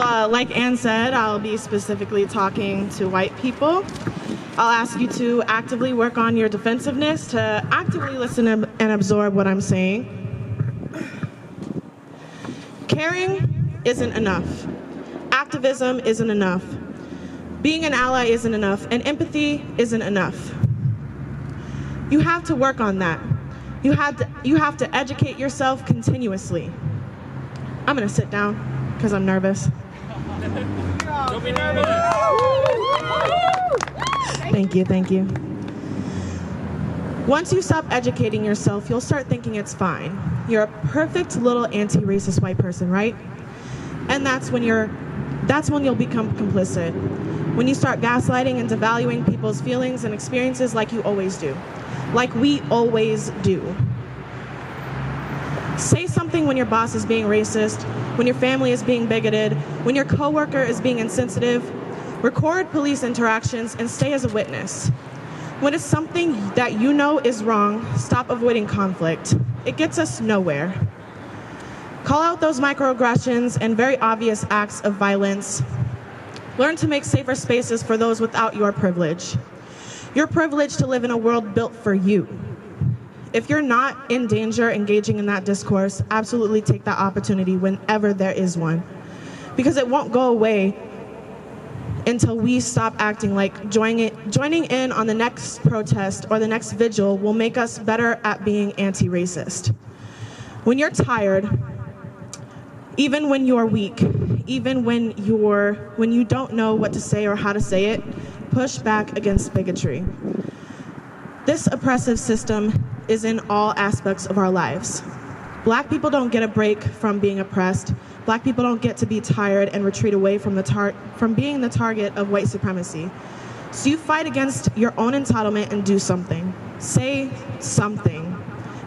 Like Ann said, I'll be specifically talking to white people. I'll ask you to actively work on your defensiveness, to actively listen and absorb what I'm saying. Caring isn't enough. Activism isn't enough. Being an ally isn't enough, and empathy isn't enough. You have to work on that. You have to educate yourself continuously. I'm gonna sit down because I'm nervous. Don't be nervous. Thank you, thank you. Once you stop educating yourself, you'll start thinking it's fine. You're a perfect little anti-racist white person, right? And that's when you'll become complicit. When you start gaslighting and devaluing people's feelings and experiences like you always do. Like we always do. Say something when your boss is being racist, when your family is being bigoted, when your coworker is being insensitive. Record police interactions and stay as a witness. When it's something that you know is wrong, stop avoiding conflict. It gets us nowhere. Call out those microaggressions and very obvious acts of violence. Learn to make safer spaces for those without your privilege. You're privileged to live in a world built for you. If you're not in danger engaging in that discourse, absolutely take that opportunity whenever there is one. Because it won't go away until we stop acting like joining in on the next protest or the next vigil will make us better at being anti-racist. When you're tired, even when you're weak, even when you don't know what to say or how to say it, push back against bigotry. This oppressive system is in all aspects of our lives. Black people don't get a break from being oppressed. Black people don't get to be tired and retreat away from being the target of white supremacy. So you fight against your own entitlement and do something. Say something,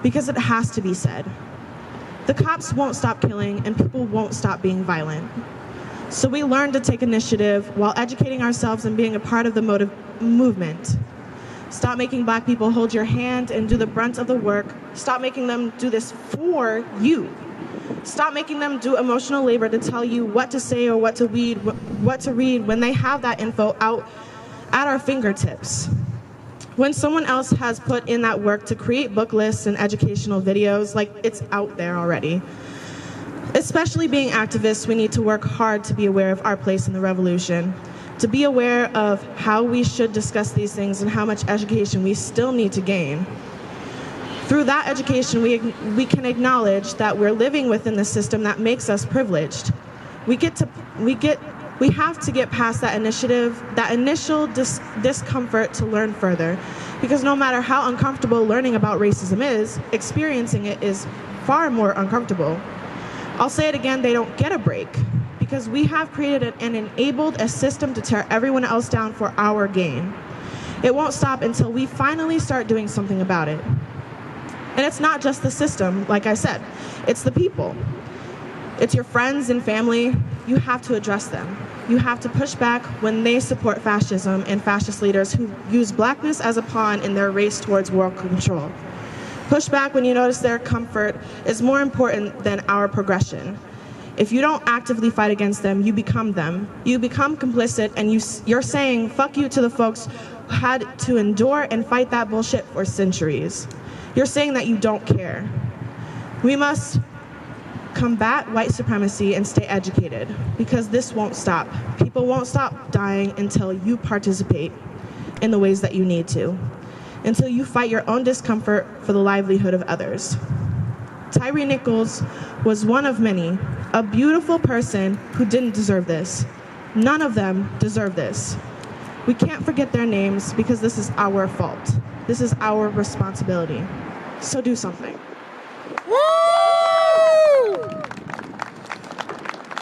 because it has to be said. The cops won't stop killing and people won't stop being violent. So we learn to take initiative while educating ourselves and being a part of the movement. Stop making Black people hold your hand and do the brunt of the work. Stop making them do this for you. Stop making them do emotional labor to tell you what to say or what to read when they have that info out at our fingertips. When someone else has put in that work to create book lists and educational videos, like it's out there already. Especially being activists, we need to work hard to be aware of our place in the revolution, to be aware of how we should discuss these things and how much education we still need to gain. Through that education, we can acknowledge that we're living within the system that makes us privileged. We have to get past that initial discomfort to learn further, because no matter how uncomfortable learning about racism is, experiencing it is far more uncomfortable. I'll say it again, they don't get a break, because we have created and enabled a system to tear everyone else down for our gain. It won't stop until we finally start doing something about it. And it's not just the system, like I said, it's the people. It's your friends and family. You have to address them. You have to push back when they support fascism and fascist leaders who use Blackness as a pawn in their race towards world control. Push back when you notice their comfort is more important than our progression. If you don't actively fight against them, you become them. You become complicit, and you're saying fuck you to the folks who had to endure and fight that bullshit for centuries. You're saying that you don't care. We must combat white supremacy and stay educated, because this won't stop. People won't stop dying until you participate in the ways that you need to, until you fight your own discomfort for the livelihood of others. Tyre Nichols was one of many, a beautiful person who didn't deserve this. None of them deserve this. We can't forget their names, because this is our fault. This is our responsibility. So do something. Woo!